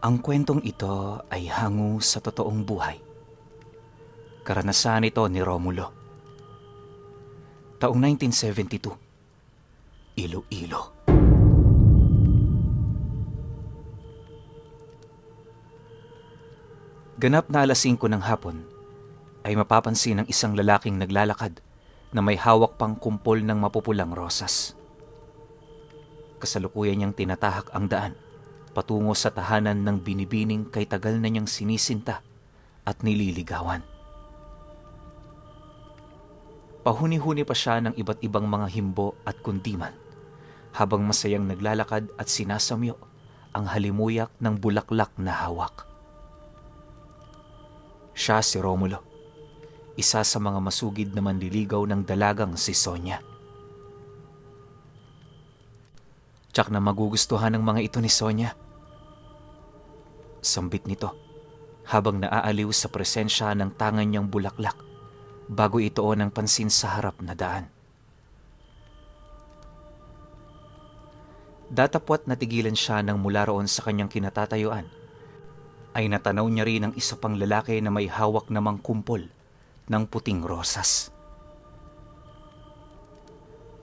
Ang kwentong ito ay hango sa totoong buhay. Karanasan ito ni Romulo. Taong 1972, Iloilo. Ganap na alas 5 ng hapon ay mapapansin ng isang lalaking naglalakad na may hawak pang kumpol ng mapupulang rosas. Kasalukuyan niyang tinatahak ang daan patungo sa tahanan ng binibining kay tagal na niyang sinisinta at nililigawan. Pahuni-huni pa siya ng iba't ibang mga himbo at kundiman habang masayang naglalakad at sinasamyo ang halimuyak ng bulaklak na hawak. Siya si Romulo, isa sa mga masugid na manliligaw ng dalagang si Sonia. Tsak na magugustuhan ng mga ito ni Sonia. Sambit nito habang naaaliw sa presensya ng tangan niyang bulaklak bago itoon ang pansin sa harap na daan. Datapwat natigilan siya nang mula roon sa kanyang kinatatayuan ay natanaw niya rin ang isa pang lalaki na may hawak namang kumpol ng puting rosas.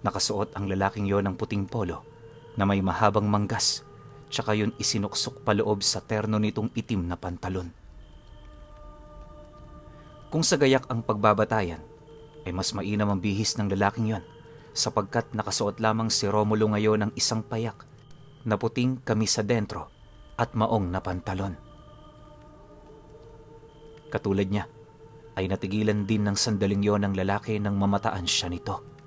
Nakasuot ang lalaking yon ng puting polo na may mahabang manggas, tsaka yun isinuksok paloob sa terno nitong itim na pantalon. Kung sa gayak ang pagbabatayan, ay mas mainam ang bihis ng lalaking yon sapagkat nakasuot lamang si Romulo ngayon ng isang payak na puting kamisa dentro at maong na pantalon. Katulad niya, ay natigilan din ng sandaling yon ng lalaki nang mamataan siya nito.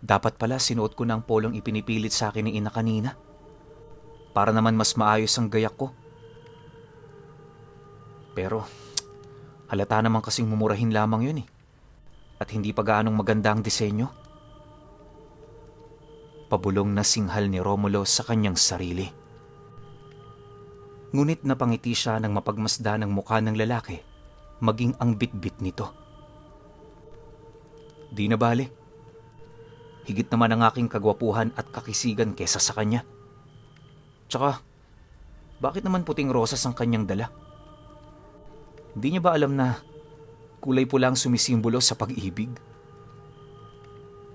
Dapat pala sinuot ko ng polong ipinipilit sa akin ni ina kanina para naman mas maayos ang gayak ko. Pero halata naman kasing mumurahin lamang yun at hindi pa gaanong maganda ang disenyo. Pabulong na singhal ni Romulo sa kanyang sarili. Ngunit napangiti siya nang mapagmasda ng mukha ng lalaki, maging ang bitbit nito. Di na bale. Higit naman ang aking kagwapuhan at kakisigan kesa sa kanya. Tsaka, bakit naman puting rosas ang kanyang dala? Di niya ba alam na kulay pula ang sumisimbolo sa pag-ibig?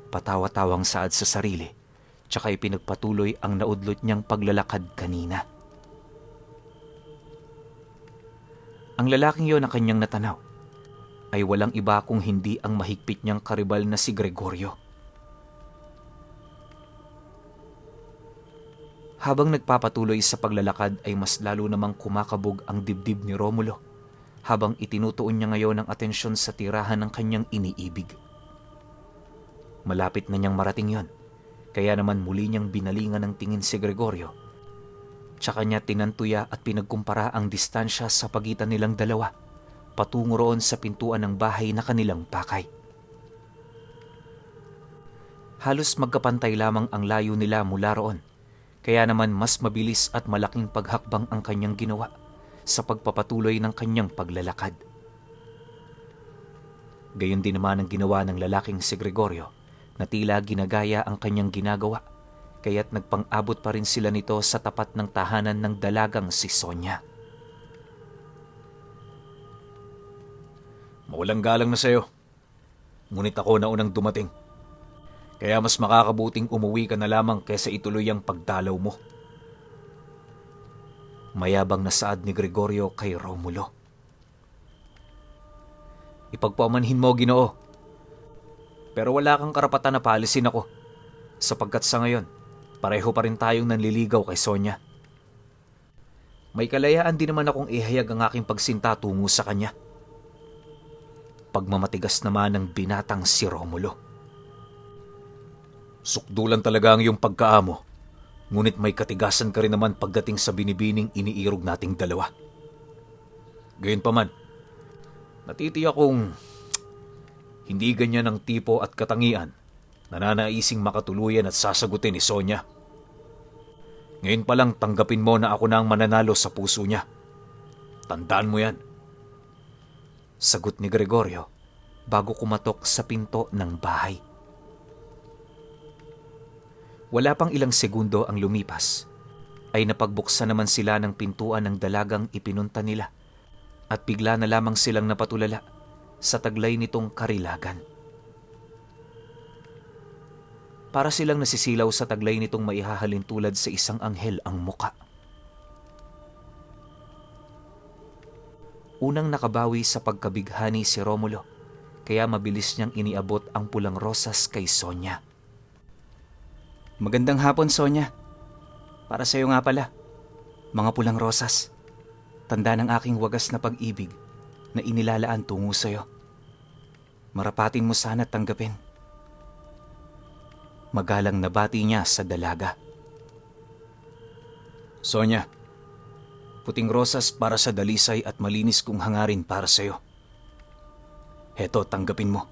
Patawa-tawang saad sa sarili, tsaka ipinagpatuloy ang naudlot niyang paglalakad kanina. Ang lalaking yon na kanyang natanaw ay walang iba kung hindi ang mahigpit niyang karibal na si Gregorio. Habang nagpapatuloy sa paglalakad ay mas lalo namang kumakabog ang dibdib ni Romulo habang itinutuon niya ngayon ang atensyon sa tirahan ng kanyang iniibig. Malapit na niyang marating yon, kaya naman muli niyang binalingan ng tingin si Gregorio. Tsaka niya tinantuya at pinagkumpara ang distansya sa pagitan nilang dalawa patungo roon sa pintuan ng bahay na kanilang pakay. Halos magkapantay lamang ang layo nila mula roon, kaya naman mas mabilis at malaking paghakbang ang kanyang ginawa sa pagpapatuloy ng kanyang paglalakad. Gayon din naman ang ginawa ng lalaking si Gregorio na tila ginagaya ang kanyang ginagawa, kaya't nagpang-abot pa rin sila nito sa tapat ng tahanan ng dalagang si Sonia. Mawalang galang na sa'yo. Ngunit ako na unang dumating. Kaya mas makakabuting umuwi ka na lamang kaysa ituloy ang pagdalaw mo. Mayabang na saad ni Gregorio kay Romulo. Ipagpamanhin mo, Ginoo. Pero wala kang karapatan na paalisin ako, sapagkat sa ngayon, pareho pa rin tayong nanliligaw kay Sonia. May kalayaan din naman akong ihayag ang aking pagsinta tungo sa kanya. Pagmamatigas naman ng binatang si Romulo. Sukdulan talaga ang iyong pagkaamo, ngunit may katigasan ka rin naman pagdating sa binibining iniirog nating dalawa. Gayunpaman, natitiyak kong hindi ganyan ang tipo at katangian na nanaising makatuluyan at sasagutin ni Sonia. Ngayon pa lang tanggapin mo na ako na ang mananalo sa puso niya. Tandaan mo yan. Sagot ni Gregorio bago kumatok sa pinto ng bahay. Wala pang ilang segundo ang lumipas ay napagbuksan naman sila ng pintuan ng dalagang ipinunta nila at bigla na lamang silang napatulala sa taglay nitong karilagan. Para silang nasisilaw sa taglay nitong maihahalin tulad sa isang anghel ang muka. Unang nakabawi sa pagkabighani si Romulo, kaya mabilis niyang iniabot ang pulang rosas kay Sonia. Magandang hapon, Sonia. Para sa'yo nga pala, mga pulang rosas. Tanda ng aking wagas na pag-ibig na inilalaan tungo sa'yo. Marapatin mo sana tanggapin. Magalang nabati niya sa dalaga. Sonia, puting rosas para sa dalisay at malinis kong hangarin para sa'yo. Heto, tanggapin mo.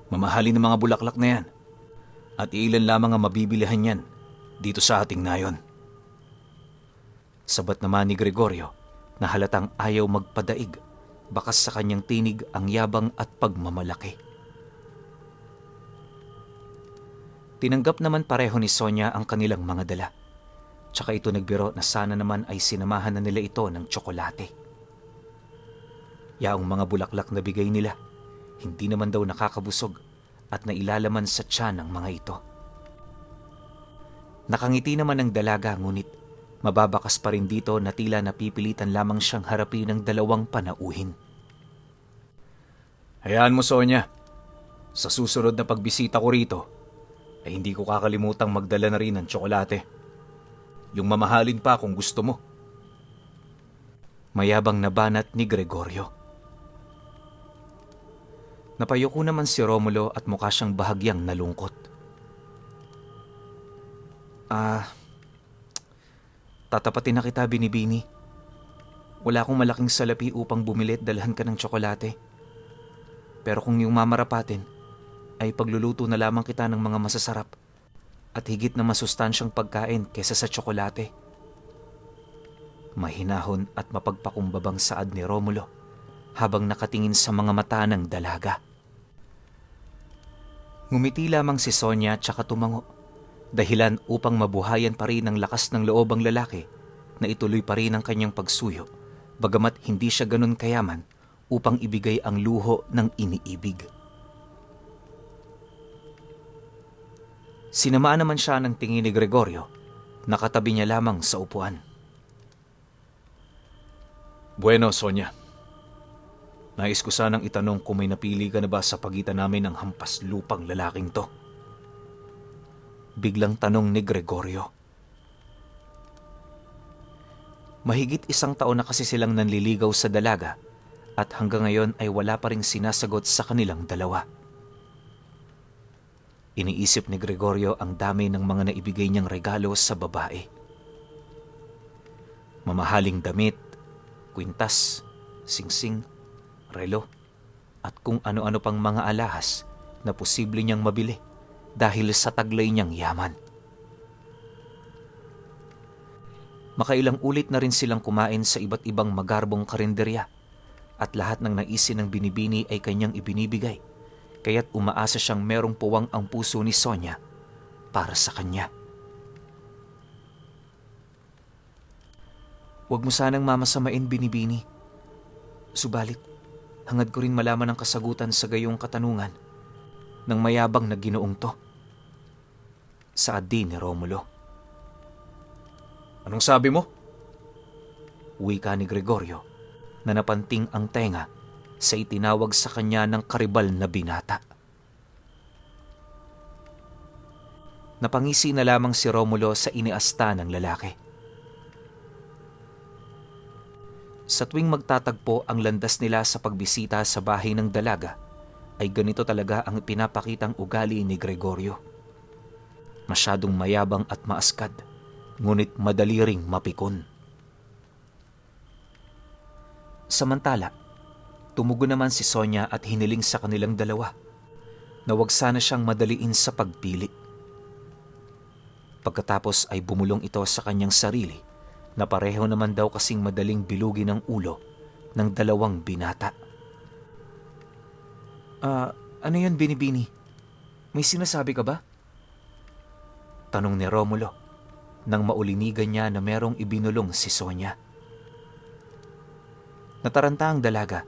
Mamahalin ng mga bulaklak na yan at ilan lamang ang mabibilihan yan dito sa ating nayon. Sabat naman ni Gregorio na halatang ayaw magpadaig, bakas sa kanyang tinig ang yabang at pagmamalaki. Tinanggap naman pareho ni Sonia ang kanilang mga dala. Tsaka ito nagbiro na sana naman ay sinamahan na nila ito ng tsokolate. Yaong mga bulaklak na bigay nila, hindi naman daw nakakabusog at nailalaman sa tiyan ng mga ito. Nakangiti naman ang dalaga, ngunit mababakas pa rin dito na tila napipilitan lamang siyang harapin ng dalawang panauhin. Hayaan mo, Sonia. Sa susunod na pagbisita ko rito, ay hindi ko kakalimutang magdala na rin ng tsokolate. Yung mamahalin pa kung gusto mo. Mayabang na banat ni Gregorio. Napayuko naman si Romulo at mukha siyang bahagyang nalungkot. Tatapatin na kita, Binibini. Wala akong malaking salapi upang bumili at dalhan ka ng tsokolate. Pero kung yung mamarapatin, ay pagluluto na lamang kita ng mga masasarap at higit na masustansyang pagkain kesa sa tsokolate. Mahinahon at mapagpakumbabang saad ni Romulo habang nakatingin sa mga mata ng dalaga. Ngumiti lamang si Sonia tsaka tumango, dahilan upang mabuhayan pa rin ang lakas ng loob ang lalaki na ituloy pa rin ang kanyang pagsuyo, bagamat hindi siya ganun kayaman upang ibigay ang luho ng iniibig. Sinamaan naman siya ng tingin ni Gregorio, nakatabi niya lamang sa upuan. Bueno, Sonia. Nais ko sanang itanong kung may napili ka na ba sa pagitan namin ng hampas lupang lalaking to? Biglang tanong ni Gregorio. Mahigit 1 taon na kasi silang nanliligaw sa dalaga at hanggang ngayon ay wala pa ring sinasagot sa kanilang dalawa. Iniisip ni Gregorio ang dami ng mga naibigay niyang regalo sa babae. Mamahaling damit, kwintas, singsing, relo, at kung ano-ano pang mga alahas na posible niyang mabili dahil sa taglay niyang yaman. Makailang ulit na rin silang kumain sa iba't ibang magarbong karinderya at lahat ng naisin ng Binibini ay kanyang ibinibigay, kaya't umaasa siyang merong puwang ang puso ni Sonia para sa kanya. Huwag mo sanang mamasamain, Binibini. Subalit, hangad ko rin malaman ang kasagutan sa gayong katanungan ng mayabang na ginoong to. Saad din ni Romulo. Anong sabi mo? Wika ni Gregorio na napanting ang tenga sa itinawag sa kanya ng karibal na binata. Napangisi na lamang si Romulo sa iniasta ng lalaki. Sa tuwing magtatagpo ang landas nila sa pagbisita sa bahay ng dalaga, ay ganito talaga ang pinapakitang ugali ni Gregorio. Masyadong mayabang at maaskad, ngunit madali ring mapikon. Samantala, tumugon naman si Sonia at hiniling sa kanilang dalawa na wag sana siyang madaliin sa pagpili. Pagkatapos ay bumulong ito sa kanyang sarili na pareho naman daw kasing madaling bilugin ang ulo ng dalawang binata. Ano yun, Binibini? May sinasabi ka ba? Tanong ni Romulo nang maulinigan niya na merong ibinulong si Sonia. Nataranta ang dalaga,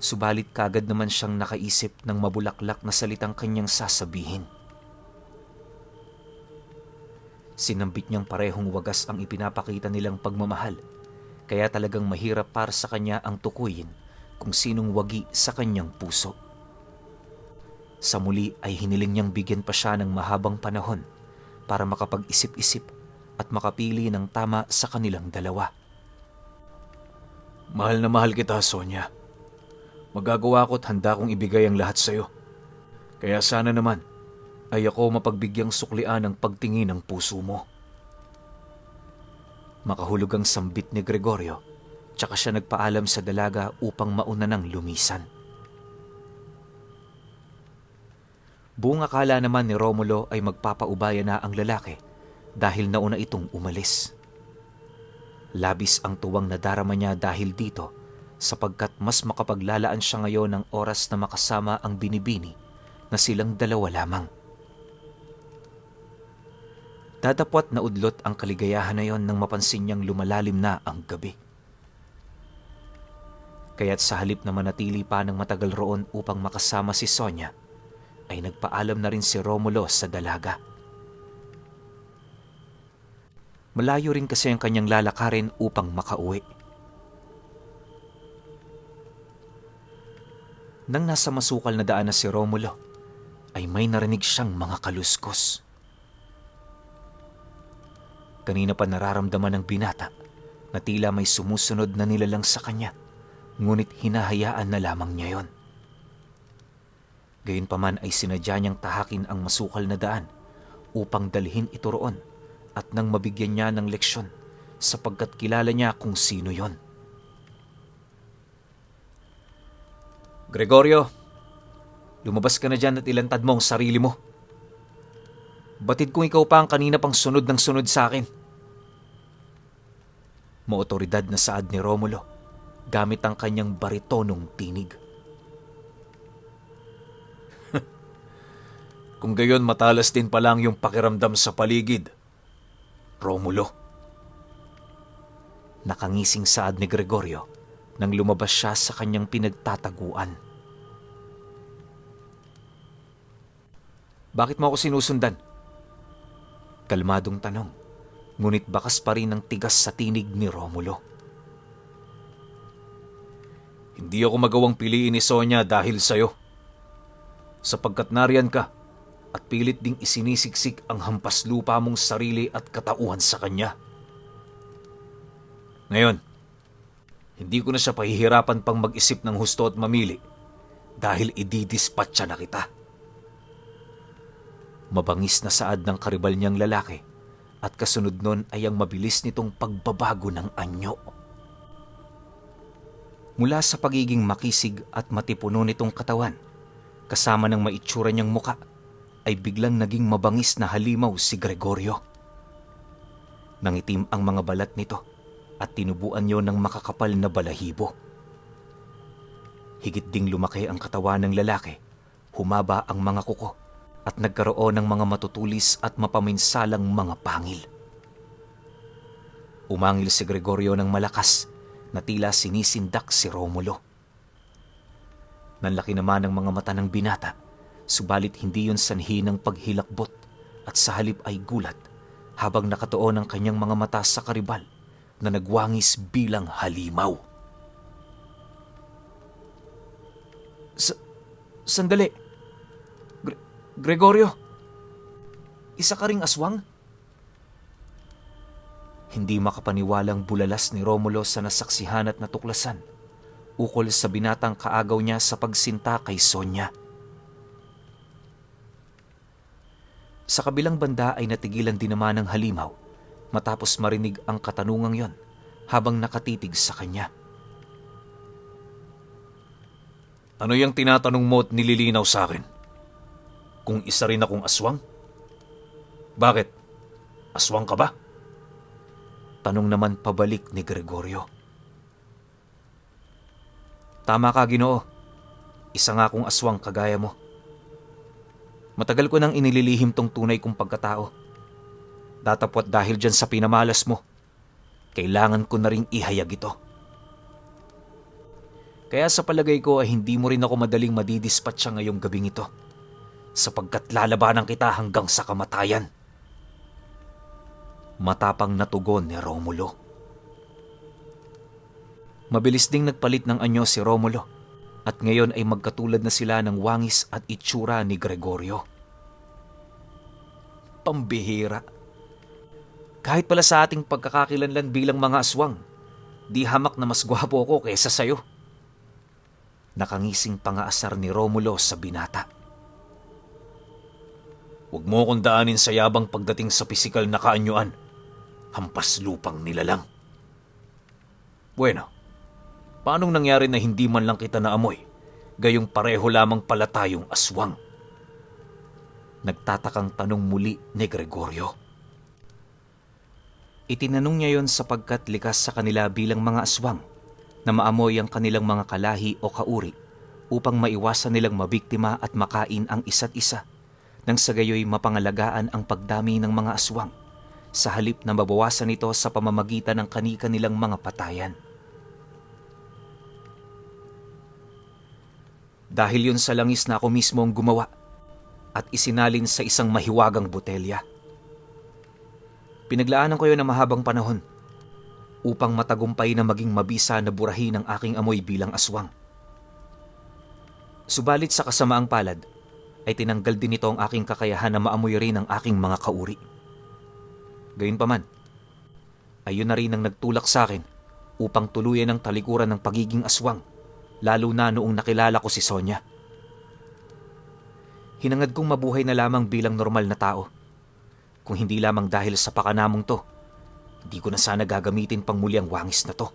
subalit kagad naman siyang nakaisip ng mabulaklak na salitang kanyang sasabihin. Sinambit niyang parehong wagas ang ipinapakita nilang pagmamahal, kaya talagang mahirap para sa kanya ang tukuyin kung sinong wagi sa kanyang puso. Sa muli ay hiniling niyang bigyan pa siya ng mahabang panahon para makapag-isip-isip at makapili ng tama sa kanilang dalawa. Mahal na mahal kita, Sonia. Magagawa ko't handa kong ibigay ang lahat sa'yo. Kaya sana naman ay ako mapagbigyang suklian ang pagtingin ng puso mo. Makahulog ang sambit ni Gregorio, tsaka siya nagpaalam sa dalaga upang mauna nang lumisan. Buong akala naman ni Romulo ay magpapaubaya na ang lalaki dahil nauna itong umalis. Labis ang tuwang nadarama niya dahil dito sapagkat mas makapaglalaan siya ngayon ng oras na makasama ang binibini na silang dalawa lamang. Dadapwat na udlot ang kaligayahan na yon nang mapansin niyang lumalalim na ang gabi. Kaya't sa halip na manatili pa ng matagal roon upang makasama si Sonia, ay nagpaalam na rin si Romulo sa dalaga. Malayo rin kasi ang kanyang lalakarin upang makauwi. Nang nasa masukal na daan na si Romulo, ay may narinig siyang mga kaluskos. Kanina pa nararamdaman ng binata na tila may sumusunod na nilalang sa kanya, ngunit hinahayaan na lamang niya yon. Gayunpaman ay sinadya niyang tahakin ang masukal na daan upang dalhin ito roon at nang mabigyan niya ng leksyon sapagkat kilala niya kung sino yon. Gregorio, lumabas ka na dyan at ilantad mo ang sarili mo. Batid kung ikaw pa ang kanina pang sunod ng sunod sa akin. Maotoridad na saad ni Romulo gamit ang kanyang baritonong tinig. Kung gayon matalas din pa lang yung pakiramdam sa paligid, Romulo. Nakangising saad ni Gregorio nang lumabas siya sa kanyang pinagtataguan. Bakit mo ako sinusundan? Kalmadong tanong, ngunit bakas pa rin ang tigas sa tinig ni Romulo. Hindi ako magawang piliin ni Sonia dahil sa'yo. Sapagkat nariyan ka at pilit ding isinisiksik ang hampas lupa mong sarili at katauhan sa kanya. Ngayon, hindi ko na siya pahihirapan pang mag-isip ng husto at mamili dahil ididispatcha na kita. Mabangis na saad ng karibal niyang lalaki at kasunod nun ay ang mabilis nitong pagbabago ng anyo. Mula sa pagiging makisig at matipuno nitong katawan, kasama ng maitsura niyang muka, ay biglang naging mabangis na halimaw si Gregorio. Nangitim ang mga balat nito at tinubuan niyo ng makakapal na balahibo. Higit ding lumaki ang katawan ng lalaki, humaba ang mga kuko, at nagkaroon ng mga matutulis at mapaminsalang mga pangil. Umangil si Gregorio ng malakas na tila sinisindak si Romulo. Nanlaki naman ang mga mata ng binata, subalit hindi yun sanhi ng paghilakbot at sa halip ay gulat habang nakatuon ang kanyang mga mata sa karibal na nagwangis bilang halimaw. Sandali! Gregorio, isa ka ring aswang? Hindi makapaniwalang bulalas ni Romulo sa nasaksihan at natuklasan ukol sa binatang kaagaw niya sa pagsinta kay Sonia. Sa kabilang banda ay natigilan din naman ang halimaw matapos marinig ang katanungang yon habang nakatitig sa kanya. Ano yung tinatanong mo at nililinaw sa akin? Kung isa rin akong aswang? Bakit? Aswang ka ba? Tanong naman pabalik ni Gregorio. Tama ka, Ginoo. Isa nga akong aswang kagaya mo. Matagal ko nang inililihim tong tunay kong pagkatao. Datapwat dahil dyan sa pinamalas mo, kailangan ko na ring ihayag ito. Kaya sa palagay ko ay hindi mo rin ako madaling madidispatcha ngayong gabing ito, sapagkat lalabanan kita hanggang sa kamatayan. Matapang na tugon ni Romulo. Mabilis ding nagpalit ng anyo si Romulo at ngayon ay magkatulad na sila ng wangis at itsura ni Gregorio. Pambihira. Kahit pala sa ating pagkakakilanlan bilang mga aswang, di hamak na mas gwapo ko kaysa sayo. Nakangising pangaasar ni Romulo sa binata. Huwag mo akong daanin sa yabang pagdating sa pisikal na kaanyuan. Hampas lupang nilalang. Bueno, paanong nangyari na hindi man lang kita naamoy, gayong pareho lamang pala tayong aswang? Nagtatakang tanong muli ni Gregorio. Itinanong niya yon sapagkat likas sa kanila bilang mga aswang na maamoy ang kanilang mga kalahi o kauri upang maiwasan nilang mabiktima at makain ang isa't isa, nang sa gayoy mapangalagaan ang pagdami ng mga aswang, sa halip na mabawasan ito sa pamamagitan ng kani-kanilang mga patayan. Dahil yun sa langis na ako mismo ang gumawa at isinalin sa isang mahiwagang botelya. Pinaglaanan ko yun ng mahabang panahon upang matagumpay na maging mabisa na burahin ang aking amoy bilang aswang. Subalit sa kasamaang palad, ay tinanggal din nito ang aking kakayahan na maamoy rin ang aking mga kauri. Gayunpaman, ayun na rin ang nagtulak sa akin upang tuluyan ang talikuran ng pagiging aswang, lalo na noong nakilala ko si Sonia. Hinangad kong mabuhay na lamang bilang normal na tao. Kung hindi lamang dahil sa pakanamong to, hindi ko na sana gagamitin pang muli ang wangis na to.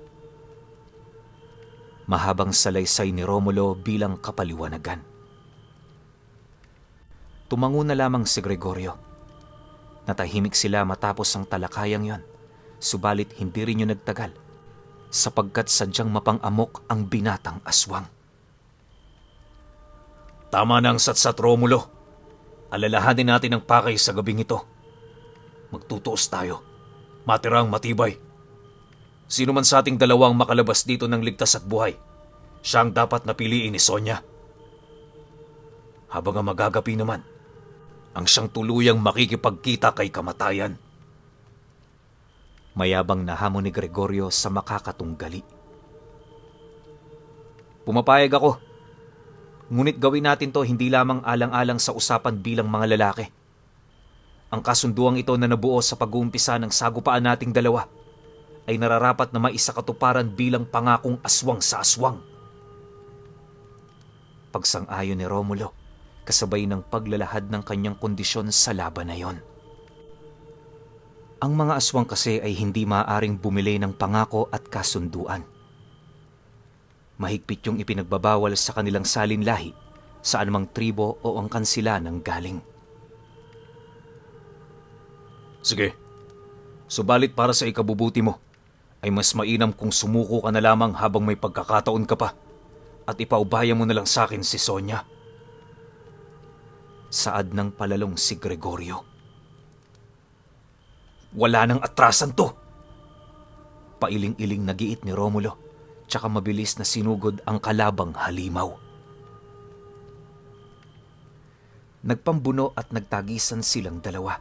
Mahabang salaysay ni Romulo bilang kapaliwanagan. Tumango na lamang si Gregorio. Natahimik sila matapos ang talakayang yon, subalit hindi rin yun nagtagal, sapagkat sadyang mapang-amok ang binatang aswang. Tama na ang satsat, Romulo. Alalahanin natin ang pakay sa gabing ito. Magtutuos tayo. Matirang matibay. Sino man sa ating dalawang makalabas dito ng ligtas at buhay, siya ang dapat napiliin ni Sonia. Habang ang magagapi naman, ang siyang tuluyang makikipagkita kay kamatayan. Mayabang na hamon ni Gregorio sa makakatunggali. Pumapayag ako. Ngunit gawin natin to hindi lamang alang-alang sa usapan bilang mga lalaki. Ang kasunduang ito na nabuo sa pag-uumpisa ng sagupaan nating dalawa ay nararapat na maisakatuparan bilang pangakong aswang sa aswang. Pagsang-ayon ni Romulo, kasabay ng paglalahad ng kanyang kondisyon sa laban na yon. Ang mga aswang kasi ay hindi maaaring bumili ng pangako at kasunduan. Mahigpit yung ipinagbabawal sa kanilang salinlahi sa anumang tribo o angkan sila ng galing. Sige, subalit para sa ikabubuti mo, ay mas mainam kung sumuko ka na lamang habang may pagkakataon ka pa at ipaubaya mo na lang sa akin si Sonia. Saad ng palalong si Gregorio. Wala nang atrasan to! Pailing-iling nagiit ni Romulo, tsaka mabilis na sinugod ang kalabang halimaw. Nagpambuno at nagtagisan silang dalawa.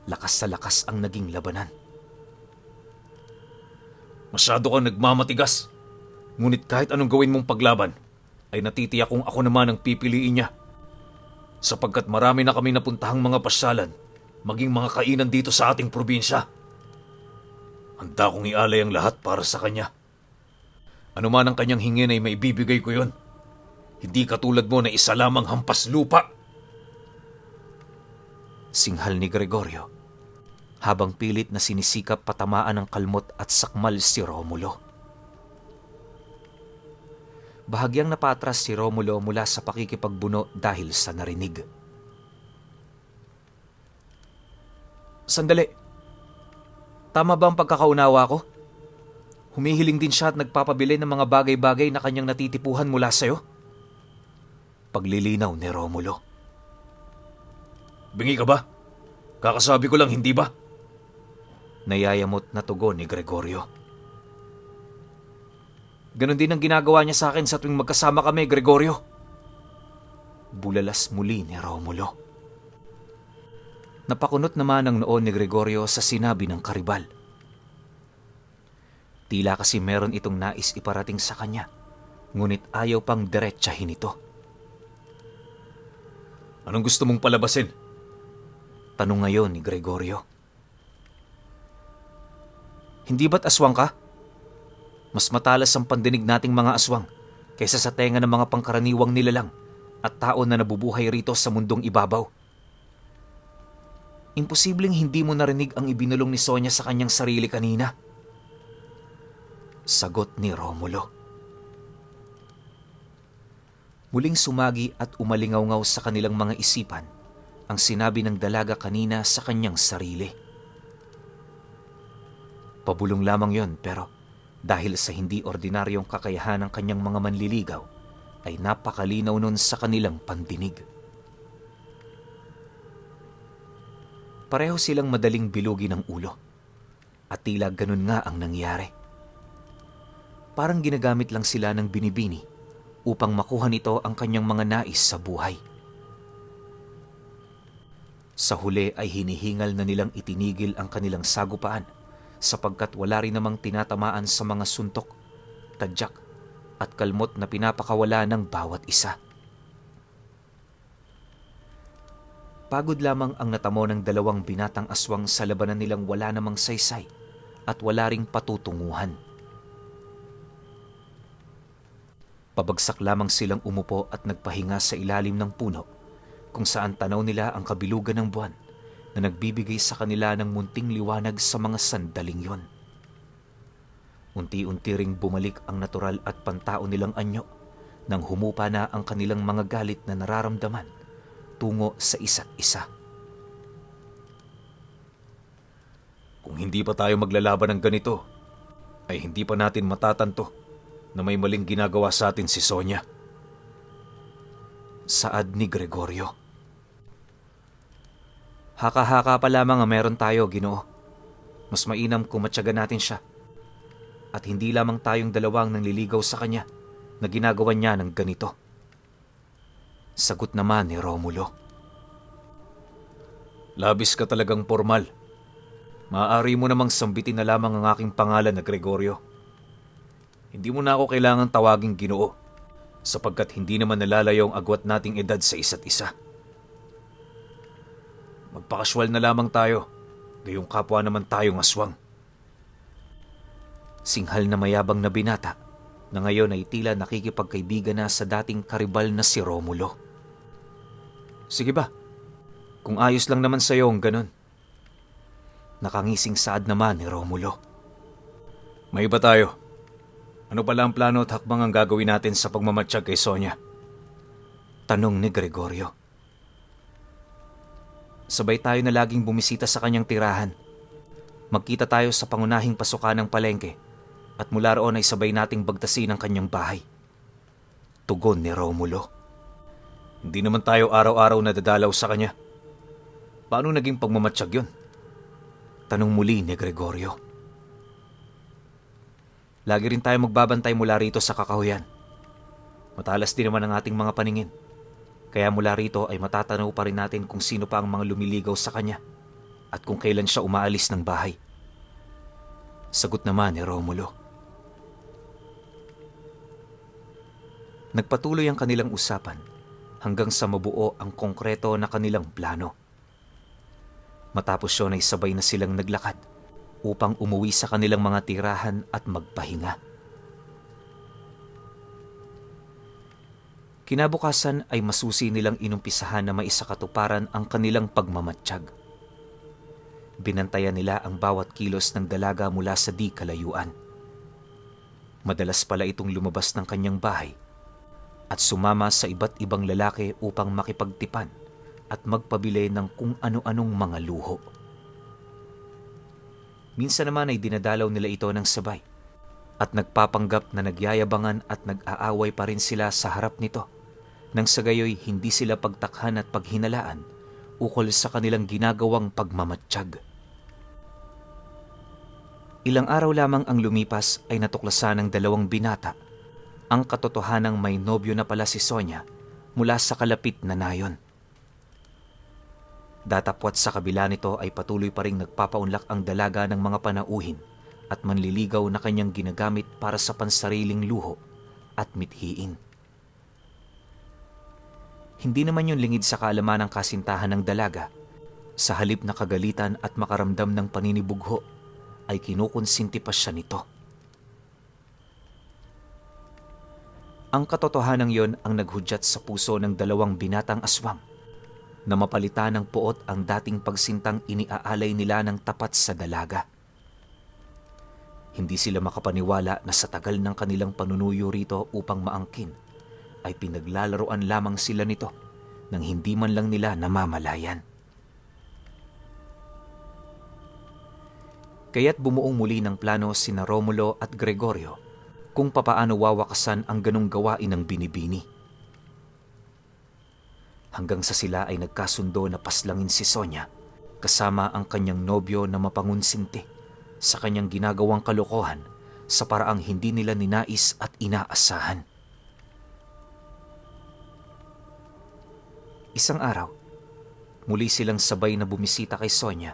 Lakas sa lakas ang naging labanan. Masyado kang nagmamatigas. Ngunit kahit anong gawin mong paglaban, ay natitiyak kung ako naman ang pipiliin niya. Sapagkat marami na kami napuntahang mga pasyalan, maging mga kainan dito sa ating probinsya. Handa kong ialay ang lahat para sa kanya. Ano man ang kanyang hingin ay maibibigay ko yon. Hindi katulad mo na isa lamang hampas lupa. Singhal ni Gregorio, habang pilit na sinisikap patamaan ng kalmot at sakmal si Romulo. Bahagyang napatras si Romulo mula sa pakikipagbuno dahil sa narinig. Sandali. Tama ba ang pagkakaunawa ko? Humihiling din siya at nagpapabili ng mga bagay-bagay na kanyang natitipuhan mula sa'yo? Paglilinaw ni Romulo. Bingi ka ba? Kakasabi ko lang, hindi ba? Nayayamot na tugon ni Gregorio. Ganon din ang ginagawa niya sa akin sa tuwing magkasama kami, Gregorio. Bulalas muli ni Romulo. Napakunot naman ang noon ni Gregorio sa sinabi ng karibal. Tila kasi meron itong nais iparating sa kanya, ngunit ayaw pang diretsahin ito. Anong gusto mong palabasin? Tanong ngayon ni Gregorio. Hindi ba't aswang ka? Mas matalas ang pandinig nating mga aswang kaysa sa tenga ng mga pangkaraniwang nilalang at tao na nabubuhay rito sa mundong ibabaw. Imposibleng hindi mo narinig ang ibinulong ni Sonia sa kanyang sarili kanina. Sagot ni Romulo. Muling sumagi at umalingaw-ngaw sa kanilang mga isipan ang sinabi ng dalaga kanina sa kanyang sarili. Pabulong lamang yon, pero dahil sa hindi ordinaryong kakayahan ng kanyang mga manliligaw, ay napakalinaw nun sa kanilang pandinig. Pareho silang madaling bilugi ng ulo, at tila ganun nga ang nangyari. Parang ginagamit lang sila ng binibini upang makuha nito ang kanyang mga nais sa buhay. Sa huli ay hinihingal na nilang itinigil ang kanilang sagupaan sapagkat wala rin namang tinatamaan sa mga suntok, tadyak at kalmot na pinapakawala ng bawat isa. Pagod lamang ang natamo ng dalawang binatang aswang sa labanan nilang wala namang saysay at wala ring patutunguhan. Pabagsak lamang silang umupo at nagpahinga sa ilalim ng puno kung saan tanaw nila ang kabilugan ng buwan na nagbibigay sa kanila ng munting liwanag sa mga sandaling yon. Unti-unti ring bumalik ang natural at pantao nilang anyo nang humupa na ang kanilang mga galit na nararamdaman tungo sa isa't isa. Kung hindi pa tayo maglalaban ng ganito, ay hindi pa natin matatanto na may maling ginagawa sa atin si Sonia. Saad ni Gregorio. Haka-haka pa lamang ang meron tayo, Ginoo. Mas mainam kung matyaga natin siya. At hindi lamang tayong dalawang nangliligaw sa kanya na ginagawa niya ng ganito. Sagot naman ni Romulo. Labis ka talagang formal. Maaari mo namang sambitin na lamang ang aking pangalan na Gregorio. Hindi mo na ako kailangang tawaging Ginoo sapagkat hindi naman nalalayo ang agwat nating edad sa isa't isa. Magpakaswal na lamang tayo, gayong kapwa naman tayong aswang. Singhal na mayabang na binata na ngayon ay tila nakikipagkaibigan na sa dating karibal na si Romulo. Sige ba, kung ayos lang naman sa'yo ang ganun. Nakangising saad naman ni Romulo. May iba tayo. Ano pala ang plano at hakbang ang gagawin natin sa pagmamatsyag kay Sonia? Tanong ni Gregorio. Sabay tayo na laging bumisita sa kanyang tirahan. Magkita tayo sa pangunahing pasukan ng palengke at mula roon ay sabay nating bagtasin ang kanyang bahay. Tugon ni Romulo. Hindi naman tayo araw-araw na dadalaw sa kanya. Paano naging pagmamatsyag yun? Tanong muli ni Gregorio. Lagi rin tayo magbabantay mula rito sa kakahuyan. Matalas din naman ang ating mga paningin. Kaya mula rito ay matatanaw pa rin natin kung sino pa ang mga lumiligaw sa kanya at kung kailan siya umaalis ng bahay. Sagot naman ni Romulo. Nagpatuloy ang kanilang usapan hanggang sa mabuo ang konkreto na kanilang plano. Matapos yun ay sabay na silang naglakad upang umuwi sa kanilang mga tirahan at magpahinga. Kinabukasan ay masusi nilang inumpisahan na maisakatuparan ang kanilang pagmamatsyag. Binantayan nila ang bawat kilos ng dalaga mula sa di kalayuan. Madalas pala itong lumabas ng kanyang bahay at sumama sa iba't ibang lalaki upang makipagtipan at magpabili ng kung ano-anong mga luho. Minsan naman ay dinadalaw nila ito ng sabay at nagpapanggap na nagyayabangan at nag-aaway pa rin sila sa harap nito nang sa gayoy hindi sila pagtakhan at paghinalaan ukol sa kanilang ginagawang pagmamatsyag. Ilang araw lamang ang lumipas ay natuklasan ng dalawang binata ang katotohanang may nobyo na pala si Sonia mula sa kalapit na nayon. Datapwat sa kabila nito ay patuloy pa ring nagpapaunlak ang dalaga ng mga panauhin at manliligaw na kanyang ginagamit para sa pansariling luho at mithiin. Hindi naman yun lingid sa kaalaman ng kasintahan ng dalaga. Sa halip na kagalitan at makaramdam ng paninibugho, ay kinukonsinti pa siya nito. Ang katotohanan yon ang naghudyat sa puso ng dalawang binatang aswang na mapalitan ng puot ang dating pagsintang iniaalay nila ng tapat sa dalaga. Hindi sila makapaniwala na sa tagal ng kanilang panunuyo rito upang maangkin, ay pinaglalaroan lamang sila nito nang hindi man lang nila namamalayan. Kaya't bumuong muli ng plano sina Romulo at Gregorio kung papaano wawakasan ang ganong gawain ng binibini. Hanggang sa sila ay nagkasundo na paslangin si Sonia kasama ang kanyang nobyo na mapangunsinti sa kanyang ginagawang kalokohan sa paraang hindi nila ninais at inaasahan. Isang araw, muli silang sabay na bumisita kay Sonia.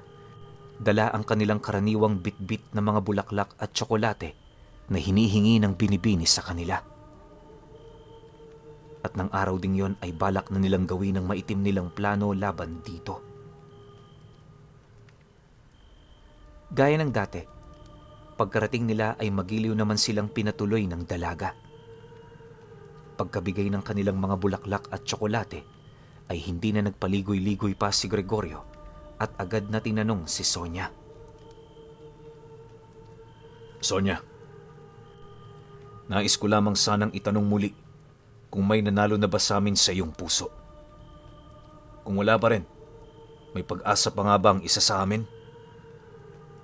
Dala ang kanilang karaniwang bitbit na mga bulaklak at tsokolate na hinihingi ng binibini sa kanila. At ng araw ding yon ay balak na nilang gawin ang maitim nilang plano laban dito. Gaya ng dati, pagkarating nila ay magiliw naman silang pinatuloy ng dalaga. Pagkabigay ng kanilang mga bulaklak at tsokolate, ay hindi na nagpaligoy-ligoy pa si Gregorio at agad na tinanong si Sonia. Sonia, nais ko lamang sanang itanong muli kung may nanalo na ba sa amin sa iyong puso. Kung wala pa rin, may pag-asa pa nga ba ang isa sa amin?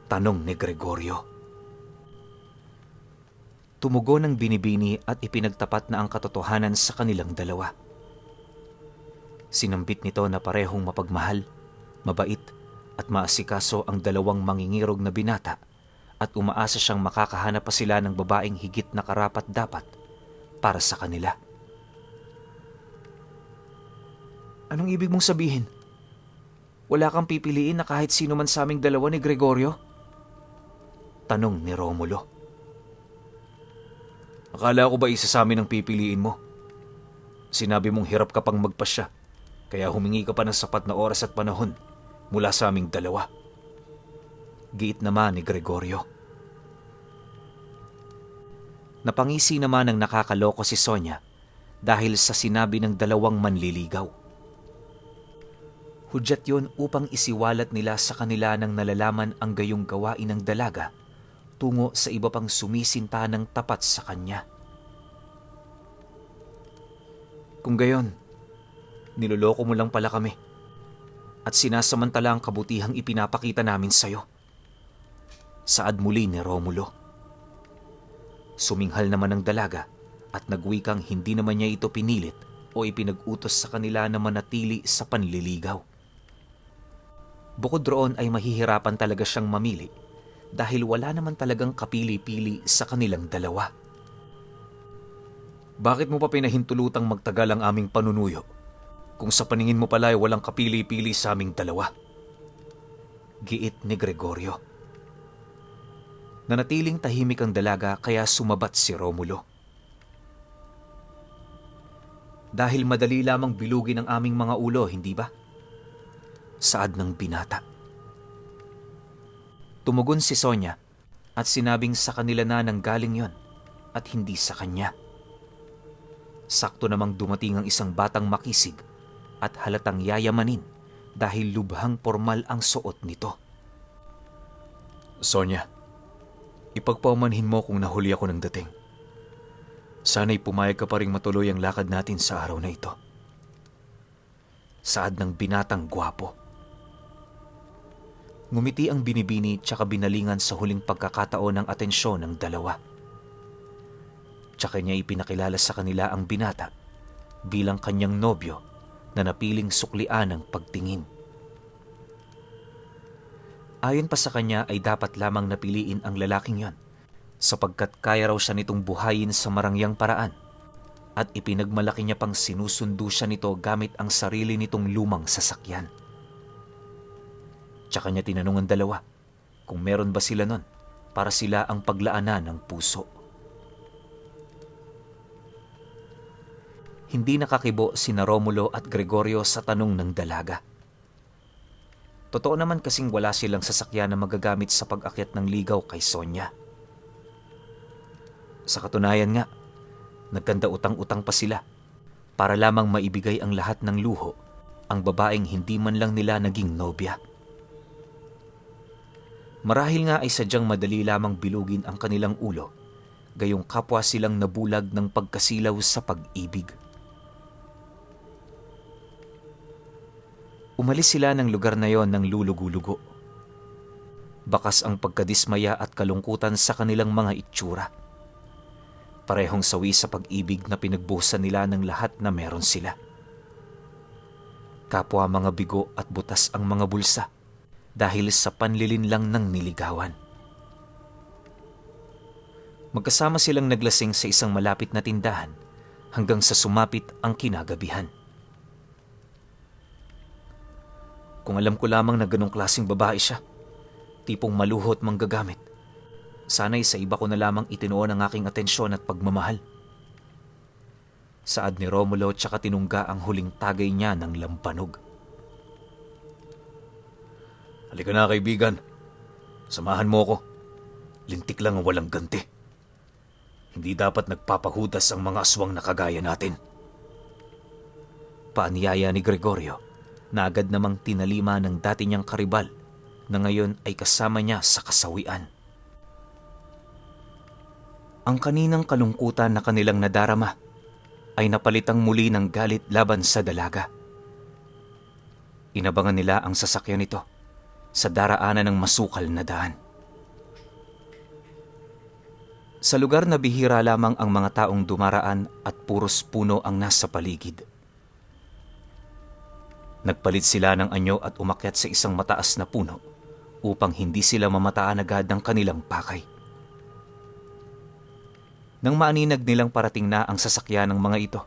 Tanong ni Gregorio. Tumugo ng binibini at ipinagtapat na ang katotohanan sa kanilang dalawa. Sinambit nito na parehong mapagmahal, mabait at maasikaso ang dalawang mangingirog na binata at umaasa siyang makakahanap pa sila ng babaeng higit na karapat-dapat para sa kanila. Anong ibig mong sabihin? Wala kang pipiliin na kahit sino man sa aming dalawa ni Gregorio? Tanong ni Romulo. Akala ko ba isa sa amin ang pipiliin mo? Sinabi mong hirap ka pang magpasya, kaya humingi ka pa ng sapat na oras at panahon mula sa aming dalawa. Giit naman ni Gregorio. Napangisi naman ng nakakaloko si Sonia dahil sa sinabi ng dalawang manliligaw. Hudyat yon upang isiwalat nila sa kanila ng nalalaman ang gayong gawain ng dalaga tungo sa iba pang sumisinta ng tapat sa kanya. Kung gayon, niloloko mo lang pala kami at sinasamantala ang kabutihang ipinapakita namin sa'yo. Saad muli ni Romulo. Suminghal naman ang dalaga at nagwikang hindi naman niya ito pinilit o ipinag-utos sa kanila na manatili sa panliligaw. Bukod roon ay mahihirapan talaga siyang mamili dahil wala naman talagang kapili-pili sa kanilang dalawa. Bakit mo pa pinahintulutang magtagal ang aming panunuyo kung sa paningin mo pala ay walang kapili-pili sa aming dalawa? Giit ni Gregorio. Nanatiling tahimik ang dalaga kaya sumabat si Romulo. Dahil madali lamang bilugin ang aming mga ulo, hindi ba? Saad ng binata. Tumugon si Sonia at sinabing sa kanila na nanggaling yon at hindi sa kanya. Sakto namang dumating ang isang batang makisig at halatang yayamanin dahil lubhang formal ang suot nito. Sonia, ipagpaumanhin mo kung nahuli ako ng dating. Sana'y pumayag ka pa ring matuloy ang lakad natin sa araw na ito. Saad ng binatang gwapo. Ngumiti ang binibini tsaka binalingan sa huling pagkakataon ng atensyon ng dalawa. Tsaka niya ipinakilala sa kanila ang binata bilang kanyang nobyo na napiling suklian ng pagtingin. Ayon pa sa kanya ay dapat lamang napiliin ang lalaking yon, sapagkat kaya raw siya nitong buhayin sa marangyang paraan, at ipinagmalaki niya pang sinusundo siya nito gamit ang sarili nitong lumang sasakyan. Tsaka niya tinanong ang dalawa kung meron ba sila nun para sila ang paglaanan ng puso. Hindi nakakibo sina Romulo at Gregorio sa tanong ng dalaga. Totoo naman kasing wala silang sasakyan na magagamit sa pag-akyat ng ligaw kay Sonia. Sa katunayan nga, nagkanda utang-utang pa sila para lamang maibigay ang lahat ng luho ang babaeng hindi man lang nila naging nobya. Marahil nga ay sadyang madali lamang bilugin ang kanilang ulo, gayong kapwa silang nabulag ng pagkasilaw sa pag-ibig. Umalis sila ng lugar na yon ng lulugo-lugo. Bakas ang pagkadismaya at kalungkutan sa kanilang mga itsura. Parehong sawi sa pag-ibig na pinagbuhusan nila ng lahat na meron sila. Kapwa mga bigo at butas ang mga bulsa dahil sa panlilin lang ng niligawan. Magkasama silang naglasing sa isang malapit na tindahan hanggang sa sumapit ang kinagabihan. Kung alam ko lamang na ganong klaseng babae siya, tipong maluho at manggagamit, sana'y sa iba ko na lamang itinuon ang aking atensyon at pagmamahal. Saad ni Romulo tsaka tinungga ang huling tagay niya ng lampanog. Halika na kaibigan, samahan mo ko. Lintik lang ang walang ganti. Hindi dapat nagpapahudas ang mga aswang na kagaya natin. Paanyaya ni Gregorio na agad namang tinalima ng dati niyang karibal na ngayon ay kasama niya sa kasawian. Ang kaninang kalungkutan na kanilang nadarama ay napalitang muli ng galit laban sa dalaga. Inabangan nila ang sasakyan nito sa daraanan ng masukal na daan. Sa lugar na bihira lamang ang mga taong dumaraan at puros puno ang nasa paligid. Nagpalit sila ng anyo at umakyat sa isang mataas na puno upang hindi sila mamataan agad ng kanilang pakay. Nang maaninag nilang parating na ang sasakyan ng mga ito,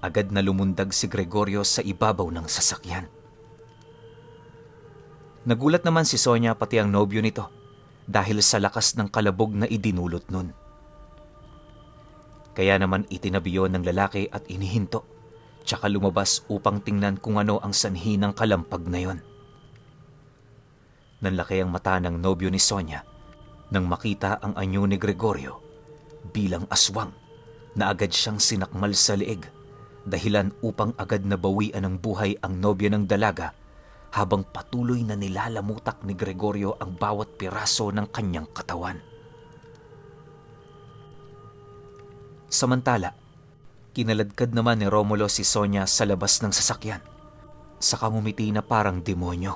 agad na lumundag si Gregorio sa ibabaw ng sasakyan. Nagulat naman si Sonia pati ang nobyo nito dahil sa lakas ng kalabog na idinulot nun. Kaya naman itinabi yon ng lalaki at inihinto, tsaka lumabas upang tingnan kung ano ang sanhi ng kalampag na yon. Nanlaki ang mata ng nobyo ni Sonia nang makita ang anyo ni Gregorio bilang aswang na agad siyang sinakmal sa leeg, dahilan upang agad na bawian ng buhay ang nobya ng dalaga habang patuloy na nilalamutak ni Gregorio ang bawat piraso ng kanyang katawan. Samantala, kinaladkad naman ni Romulo si Sonia sa labas ng sasakyan, saka ngumiti na parang demonyo.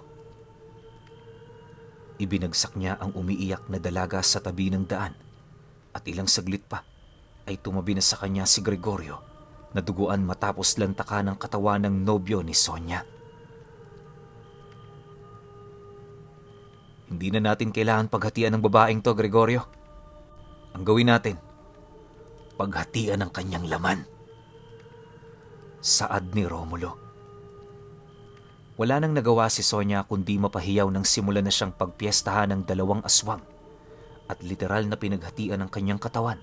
Ibinagsak niya ang umiiyak na dalaga sa tabi ng daan at ilang saglit pa ay tumabi na sa kanya si Gregorio na duguan matapos lantakan ang katawan ng nobyo ni Sonia. Hindi na natin kailangan paghatian ng babaeng to, Gregorio. Ang gawin natin, paghatian ang kanyang laman. Saad ni Romulo. Wala nang nagawa si Sonia kundi mapahiyaw nang simula na siyang pagpiestahan ng dalawang aswang at literal na pinaghatian ang kanyang katawan,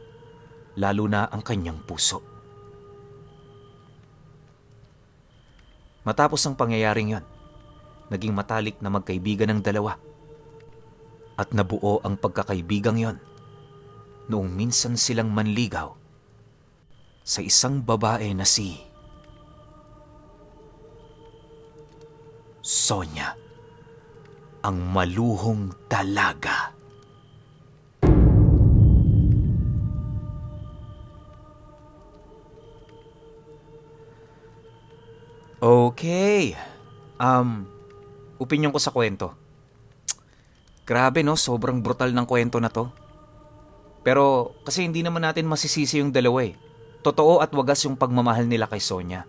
lalo na ang kanyang puso. Matapos ang pangyayaring yon, naging matalik na magkaibigan ng dalawa at nabuo ang pagkakaibigang yon noong minsan silang manligaw sa isang babae na si Sonia, ang maluhong dalaga. Okay. Opinyon ko sa kwento. Grabe no, sobrang brutal ng kwento na to. Pero kasi hindi naman natin masisisi yung dalawa eh. Totoo at wagas yung pagmamahal nila kay Sonia.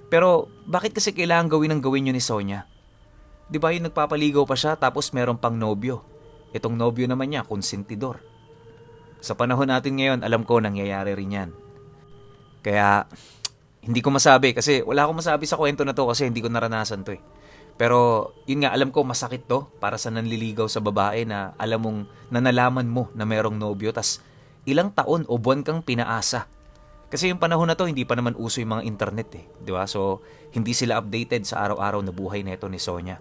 Pero bakit kasi kailangan gawin yun ni Sonia? Di ba yung nagpapaligaw pa siya tapos meron pang nobyo? Itong nobyo naman niya, konsentidor. Sa panahon natin ngayon, alam ko nangyayari rin yan. Kaya, hindi ko masabi kasi wala akong masabi sa kwento na to kasi hindi ko naranasan to eh. Pero, yun nga, alam ko masakit to para sa nanliligaw sa babae na alam mong nanalaman mo na merong nobyo tas ilang taon o buwan kang pinaasa. Kasi yung panahon na to, hindi pa naman uso yung mga internet eh. Di ba? So, hindi sila updated sa araw-araw na buhay na ito ni Sonia.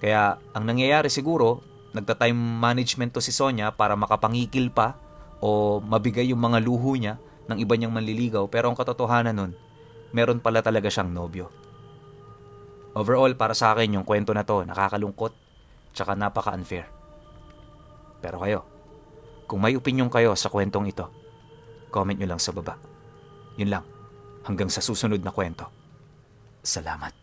Kaya, ang nangyayari siguro, nagta-time management to si Sonia para makapangikil pa o mabigay yung mga luho niya ng iba niyang manliligaw. Pero ang katotohanan nun, meron pala talaga siyang nobyo. Overall, para sa akin, yung kwento na to, nakakalungkot, tsaka napaka-unfair. Pero kayo, kung may opinion kayo sa kwentong ito, comment nyo lang sa baba. Yun lang, hanggang sa susunod na kwento. Salamat.